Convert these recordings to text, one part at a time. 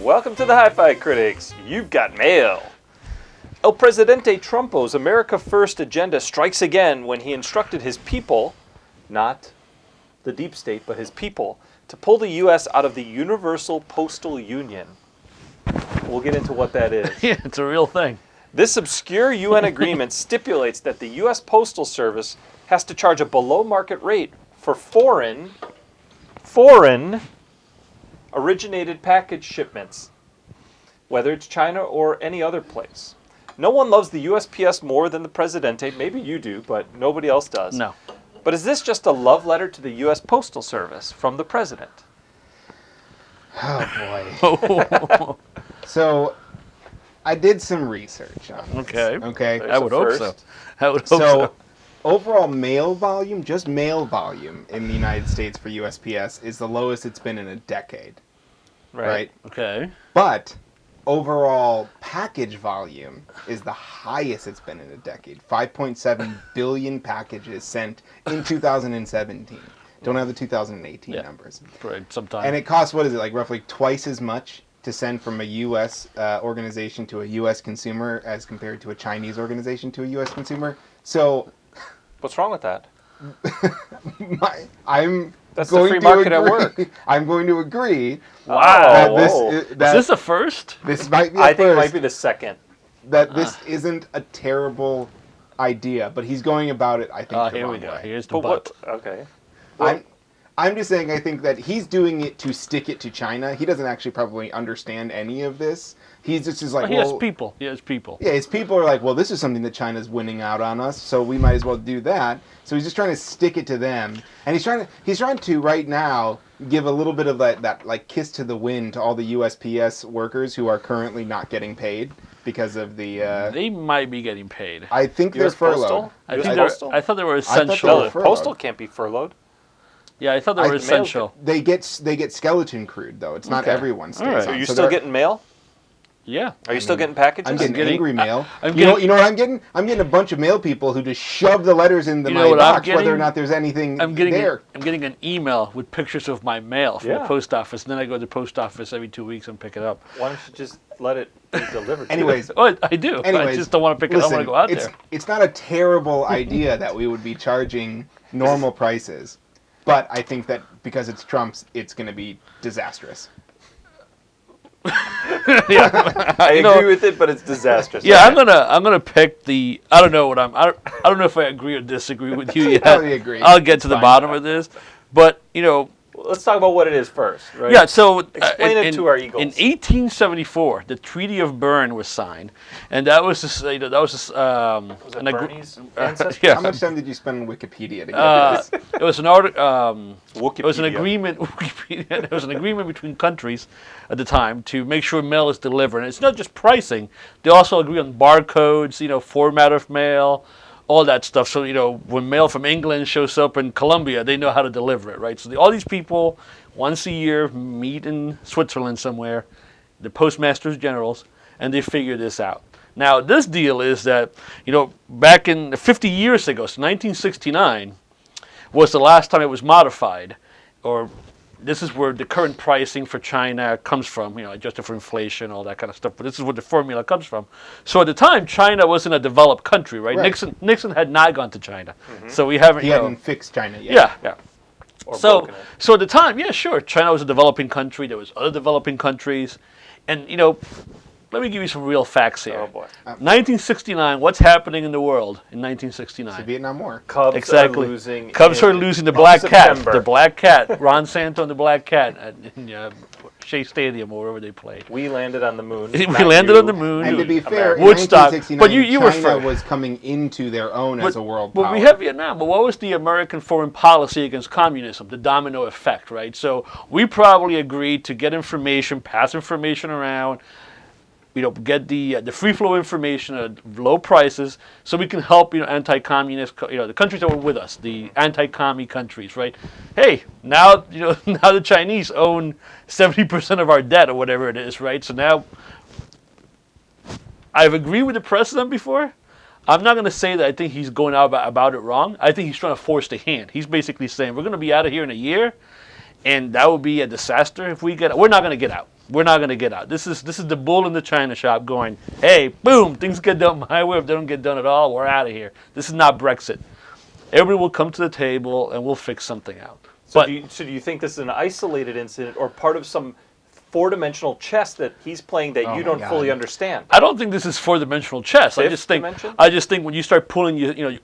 Welcome to the HiFi Critics. You've got mail. El Presidente Trumpo's America First agenda strikes again when he instructed his people, not the deep state, but his people, to pull the U.S. out of the Universal Postal Union. We'll get into what that is. Yeah, it's a real thing. This obscure UN agreement stipulates that the U.S. Postal Service has to charge a below-market rate for foreign originated package shipments, whether it's China or any other place. No one loves the USPS more than the Presidente. Maybe you do, but nobody else does. No. But is this just a love letter to the U.S. Postal Service from the President? Oh, boy. So, I did some research on this. Okay. There's I would a hope first. so. So, overall mail volume, just mail volume in the United States for USPS is the lowest it's been in a decade. Right? Okay. But overall package volume is the highest it's been in a decade. 5.7 billion packages sent in 2017. Don't have the 2018 numbers. Right, sometime. And it costs, what is it, like roughly twice as much to send from a U.S. Organization to a U.S. consumer as compared to a Chinese organization to a U.S. consumer. So, What's wrong with that? That's the free market at work. I'm going to agree. Wow. Is this a first? This might be a I think it first, might be the second. that this isn't a terrible idea, but he's going about it, I think, the Here wrong we go. way. Here's the butt. Okay. I'm just saying I think that he's doing it to stick it to China. He doesn't actually probably understand any of this. He's just like, He has people. He has people. Yeah, his people are like, well, this is something that China's winning out on us, so we might as well do that. So he's just trying to stick it to them, and he's trying to right now give a little bit of that like kiss to the wind to all the USPS workers who are currently not getting paid because of the. They might be getting paid. I think they're US furloughed. Postal? I thought they were thought they essential. were No, furloughed. Postal can't be furloughed. Yeah, I thought they were essential. They get skeleton crewed though. It's not Okay. everyone stays All right. on. Are you So still they're- getting mail? Yeah. Are you still getting packages? I'm getting angry mail. I'm you know getting- what I'm getting? I'm getting a bunch of mail people who just shove the letters into You my know what I'm box, whether or getting? not there's anything I'm getting there. I'm getting an email with pictures of my mail from the Yeah. post office, and then I go to the post office every 2 weeks and pick it up. Why don't you just let it be delivered? to Anyways, Oh, I do. I Anyways, just don't want to pick it up. I want to go out there. It's not a terrible idea that we would be charging normal prices, but I think that because it's Trump's, it's going to be disastrous. I agree with it, but it's disastrous. Yeah, I'm gonna pick the. I don't know what I don't know if I agree or disagree with you yet. Totally agree. I'll get to the Fine. bottom of this, but Let's talk about what it is first, right? yeah. So Explain it to our eagles. In 1874, the Treaty of Berne was signed, and that was Was it Bernie's ancestor? yeah. How much time did you spend on Wikipedia to get this? It was an order. It was an Wikipedia. agreement. Wikipedia, it was an agreement between countries at the time to make sure mail is delivered. And it's not just pricing; they also agree on barcodes, format of mail, all that stuff. So when mail from England shows up in Colombia, they know how to deliver it, right? So all these people once a year meet in Switzerland somewhere, the postmasters generals, and they figure this out. Now this deal is that back in 50 years ago, so 1969. Was the last time it was modified, or this is where the current pricing for China comes from, adjusted for inflation, all that kind of stuff. But this is where the formula comes from. So at the time, China wasn't a developed country, right? Right. Nixon had not gone to China, so we haven't. He hadn't fixed China yet. Yeah. Or So broken it. at the time, yeah, sure, China was a developing country. There was other developing countries, and let me give you some real facts here. Oh boy. 1969. What's happening in the world in 1969? The Vietnam War. Cubs Exactly. are losing. Cubs are losing the Black Cat. September. The Black Cat. Ron Santo and the Black Cat at Shea Stadium or wherever they played. We landed on the moon. We Not landed you. on the moon. And to be fair, in Woodstock. 1969, But you were China first. was coming into their own as a world power. But we have Vietnam. But what was the American foreign policy against communism? The domino effect, right? So we probably agreed to get information, pass information around, get the free flow information at low prices, so we can help anti-communist the countries that were with us, the anti-commie countries, right? Hey, now now the Chinese own 70% of our debt or whatever it is, right? So now I've agreed with the president before. I'm not going to say that I think he's going out about it wrong. I think he's trying to force the hand. He's basically saying we're going to be out of here in a year, and that would be a disaster if we get. We're not going to get out. We're not going to get out. This is the bull in the china shop going, hey, boom, things get done my way. If they don't get done at all, we're out of here. This is not Brexit. Everybody will come to the table and we'll fix something out. So do you think this is an isolated incident or part of some four-dimensional chess that he's playing that you don't fully understand? I don't think this is four-dimensional chess. I just think when you start pulling,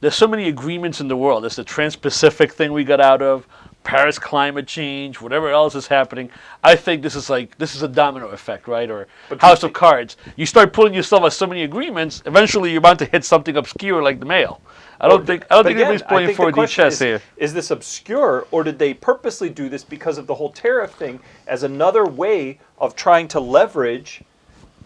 there's so many agreements in the world. There's the Trans-Pacific thing we got out of, Paris climate change, whatever else is happening. I think this is a domino effect, right? Or House of Cards. You start pulling yourself on so many agreements, eventually you're bound to hit something obscure like the mail. I don't think anybody's playing 4D chess here. Is this obscure, or did they purposely do this because of the whole tariff thing as another way of trying to leverage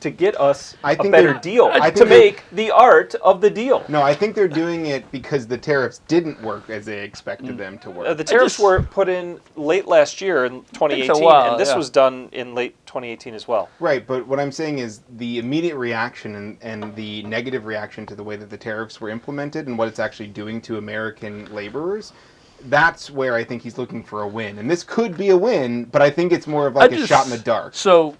to get us a better deal, to make the art of the deal? No, I think they're doing it because the tariffs didn't work as they expected them to work. The tariffs were put in late last year in 2018, and this was done in late 2018 as well. Right, but what I'm saying is the immediate reaction and the negative reaction to the way that the tariffs were implemented and what it's actually doing to American laborers, that's where I think he's looking for a win. And this could be a win, but I think it's more of like a shot in the dark. So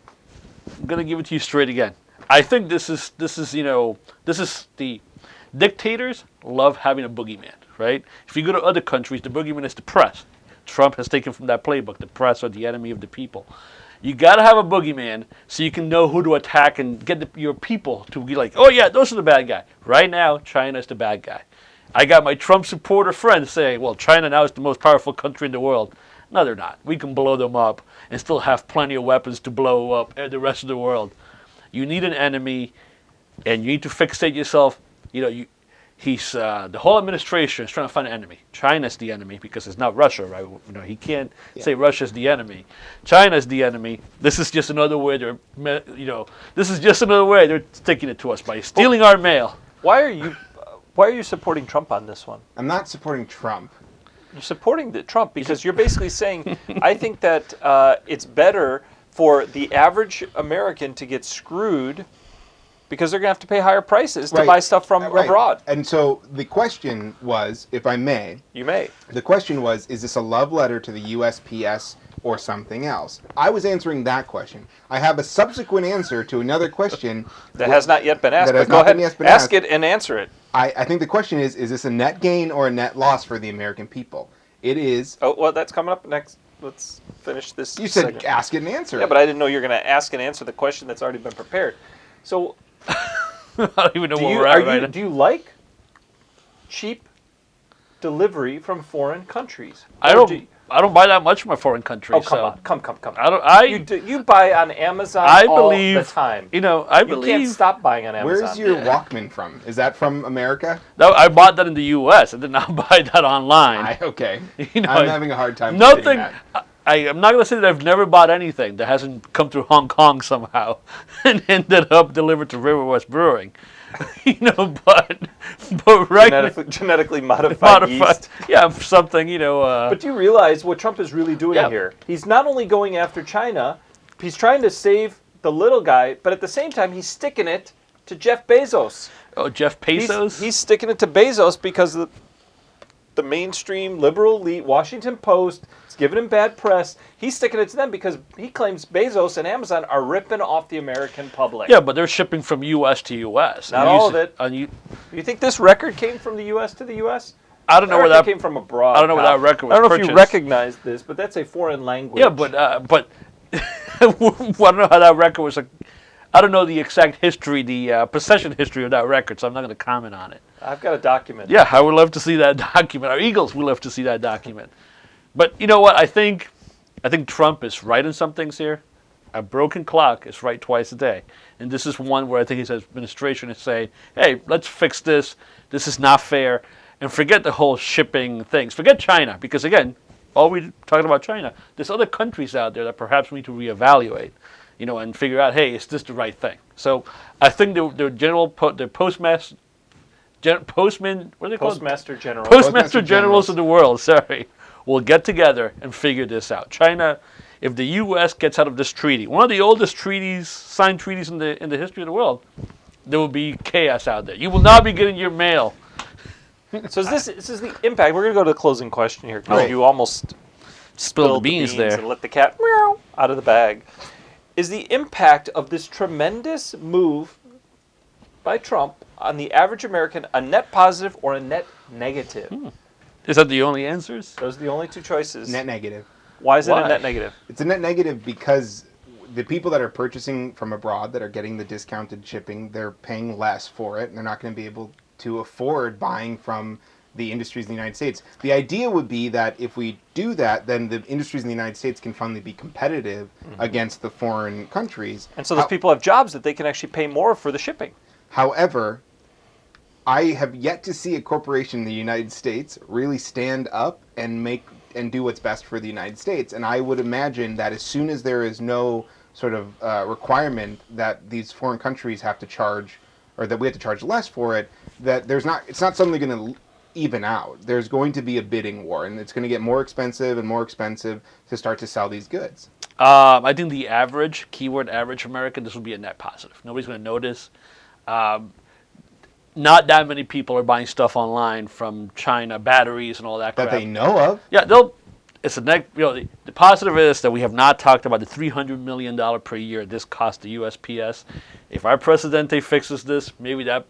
I'm gonna give it to you straight again. I think this is the dictators love having a boogeyman, right? If you go to other countries, the boogeyman is the press. Trump has taken from that playbook. The press are the enemy of the people. You got to have a boogeyman so you can know who to attack and get your people to be like, oh yeah, those are the bad guy. Right now, China is the bad guy. I got my Trump supporter friends saying, well, China now is the most powerful country in the world. No, they're not. We can blow them up and still have plenty of weapons to blow up the rest of the world. You need an enemy, and you need to fixate yourself. The whole administration is trying to find an enemy. China's the enemy because it's not Russia, right? He can't say Russia's the enemy. China's the enemy. This is just another way they're sticking it to us by stealing our mail. Why are you supporting Trump on this one? I'm not supporting Trump. You're supporting Trump because you're basically saying, I think that it's better for the average American to get screwed because they're going to have to pay higher prices to buy stuff from abroad. And so the question was, if I may. You may. The question was, is this a love letter to the USPS or something else? I was answering that question. I have a subsequent answer to another question. that has not yet been asked, but go ahead, ask it and answer it. I think the question is this a net gain or a net loss for the American people? It is. Oh, well, that's coming up next. Let's finish this. You said ask it and answer it. Yeah, but I didn't know you were going to ask and answer the question that's already been prepared. So, I don't even know where we're at right now. Do you like cheap delivery from foreign countries? I don't buy that much from a foreign country. Oh, come on. You buy on Amazon all the time. You can't stop buying on Amazon. Where's your Walkman from? Is that from America? No, I bought that in the U.S. I did not buy that online. Okay. I'm having a hard time getting that. I'm not going to say that I've never bought anything that hasn't come through Hong Kong somehow and ended up delivered to River West Brewing. But right, genetically modified yeast. Yeah, something. But do you realize what Trump is really doing here? He's not only going after China, he's trying to save the little guy, but at the same time, he's sticking it to Jeff Bezos. Oh, Jeff Bezos? He's sticking it to Bezos because the mainstream liberal elite, Washington Post, is giving him bad press. He's sticking it to them because he claims Bezos and Amazon are ripping off the American public. Yeah, but they're shipping from U.S. to U.S. Not all of it. Do you think this record came from the U.S. to the U.S.? I don't know where that came from abroad. I don't know where that record was I don't know purchased. if you recognize this, but that's a foreign language. Yeah, but I don't know how that record was. I don't know the exact history, the possession history of that record, so I'm not going to comment on it. I've got a document. Yeah, I would love to see that document. Our Eagles would love to see that document. But you know what? I think Trump is right in some things here. A broken clock is right twice a day. And this is one where I think his administration is saying, hey, let's fix this. This is not fair. And forget the whole shipping things. Forget China, because again, all we're talking about China. There's other countries out there that perhaps we need to reevaluate, and figure out, hey, is this the right thing? So I think the postmaster generals of the world, will get together and figure this out. China, if the U.S. gets out of this treaty, one of the oldest signed treaties in the history of the world, there will be chaos out there. You will not be getting your mail. So this is the impact. We're going to go to the closing question here because you almost Spill the beans there. and let the cat meow out of the bag. Is the impact of this tremendous move by Trump on the average American a net positive or a net negative? Is that the only answers? Those are the only two choices. Net negative. Why is it Why? a net negative? It's a net negative because the people that are purchasing from abroad that are getting the discounted shipping, they're paying less for it, and they're not going to be able to afford buying from the industries in the United States. The idea would be that if we do that, then the industries in the United States can finally be competitive against the foreign countries. And so those people have jobs that they can actually pay more for the shipping. However, I have yet to see a corporation in the United States really stand up and do what's best for the United States. And I would imagine that as soon as there is no sort of requirement that these foreign countries have to charge, or that we have to charge less for it, that it's not suddenly going to even out. There's going to be a bidding war, and it's going to get more expensive and more expensive to start to sell these goods. I think the average, keyword average American, this will be a net positive. Nobody's going to notice. Not that many people are buying stuff online from China, batteries and all that crap. That they know of. Yeah, it's a the positive is that we have not talked about the $300 million per year this cost the USPS. If our Presidente fixes this, maybe that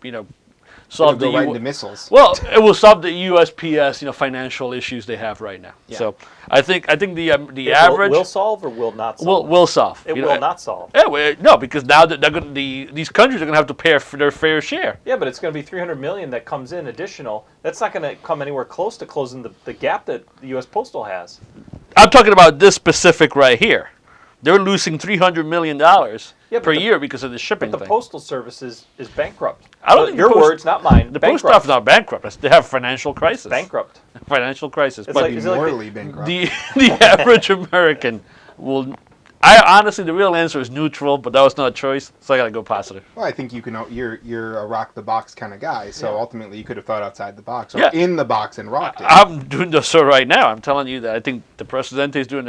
solve It'll the go right into missiles. Well, it will solve the USPS financial issues they have right now. Yeah. So I think the It average will solve or will not solve? will solve. It will not solve. Yeah, no, because now that these countries are going to have to pay for their fair share. Yeah, but it's going to be $300 million that comes in additional. That's not going to come anywhere close to closing the gap that the U.S. Postal has. I'm talking about this specific right here. They're losing $300 million per year because of the shipping But the thing. Postal Service is bankrupt. I don't think your the post- words, not mine. The bankrupt. post office is not bankrupt. They have financial crisis. Bankrupt. Financial crisis. It's But like- is it like Morally bankrupt. the average American will. Honestly, the real answer is neutral, but that was not a choice, so I got to go positive. Well, I think you're a rock the box kind of guy, so ultimately you could have thought outside the box or Yeah. in the box and rocked it. I'm doing this so right now. I'm telling you that I think the Presidente is doing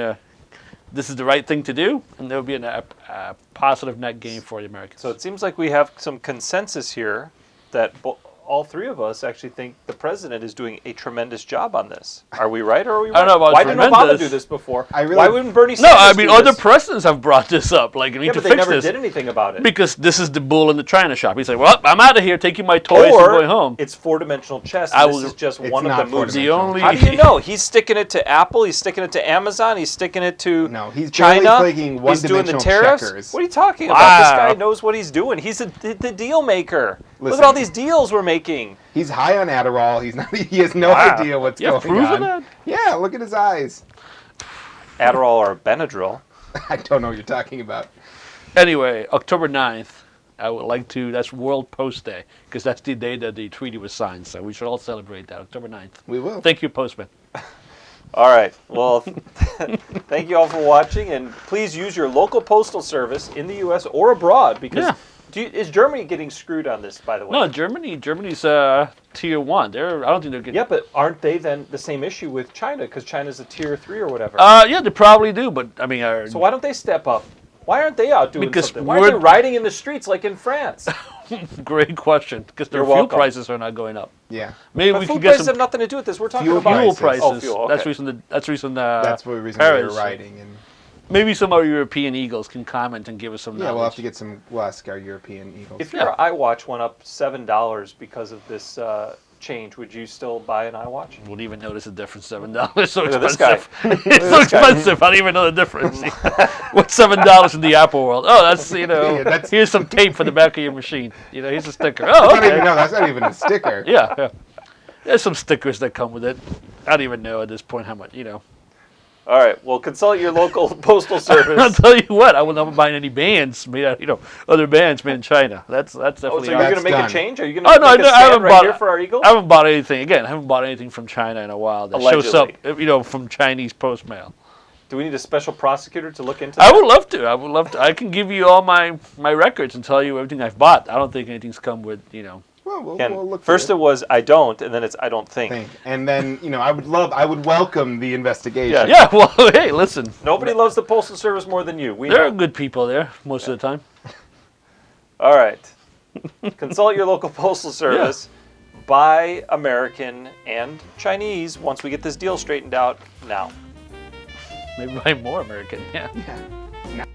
this is the right thing to do, and there will be a positive net gain for the Americans. So it seems like we have some consensus here that all three of us actually think the president is doing a tremendous job on this. Are we right or are we wrong? I don't know about Why didn't Obama tremendous. do this before? I really- Why wouldn't Bernie No, Sanders I mean do other this? presidents have brought this up. Like, we need Yeah, to but they fix never this did anything about it. because this is the bull in the china shop. He's like, well, I'm out of here, taking my toys and Or going home. it's four-dimensional chess. I And this will- is just It's one of not the moves. The four-dimensional. only How do you know? He's sticking it to Apple. He's sticking it to Amazon. He's sticking it to No, he's barely China. playing He's doing the one-dimensional tariffs. checkers. What are you talking about? This Wow. guy knows what he's doing. He's the deal maker. Look Listen. at all these deals we're making. He's high on Adderall. He's not. He has no Wow. idea what's You have going proof on. of that? Yeah, look at his eyes. Adderall or Benadryl. I don't know what you're talking about. Anyway, October 9th, I would like to, that's World Post Day, because that's the day that the treaty was signed, so we should all celebrate that, October 9th. We will. Thank you, Postman. All right. Well, thank you all for watching, and please use your local postal service in the U.S. or abroad because is Germany getting screwed on this? By the way, No, Germany's tier 1. I don't think they're getting. Yeah, but aren't they then the same issue with China because China's a tier 3 or whatever? Yeah, they probably do, but I mean, So why don't they step up? Why aren't they out doing Because something? Why aren't they riding in the streets like in France? great question, because their You're fuel welcome. prices are not going up. Yeah, Maybe But we food can get prices some have nothing to do with this. We're talking Fuel about fuel prices. prices. Oh, fuel. That's Okay. reason. That's the reason the reason Paris. they're riding. And Maybe some of our European eagles can comment and give us some yeah, knowledge. we'll have to get some. We'll ask our European eagles. If your iWatch went up $7 because of this change, would you still buy an iWatch? Wouldn't even notice the difference. $7. So Look at this guy. expensive. It's so expensive. I don't even know the difference. What's $7 in the Apple world? Oh, that's that's- Here's some tape for the back of your machine. Here's a sticker. Oh, I don't okay. even know. That's not even a sticker. Yeah. There's some stickers that come with it. I don't even know at this point how much. All right. Well, consult your local postal I'll service. tell you what. I will not be buying any bands made out. Other bands made in China. That's Oh, definitely. so you're out. going to make done. a change? Are you going Oh to no, make a I stand haven't right bought. here for our Eagles? I haven't bought anything. Again, I haven't bought anything from China in a while that shows up. Allegedly. From Chinese post mail. Do we need a special prosecutor to look into I that? would love to. I would love to. I can give you all my records and tell you everything I've bought. I don't think anything's come with. Well, Ken, we'll look. first for it was I don't, and then it's I don't think. and then I would welcome the investigation. Yeah. Well, hey, listen. Nobody loves the Postal Service more than you. We There are know. good people there most of the time. All right. Consult your local postal service. Buy American and Chinese once we get this deal straightened out now. Maybe buy more American. Yeah. Yeah. Now-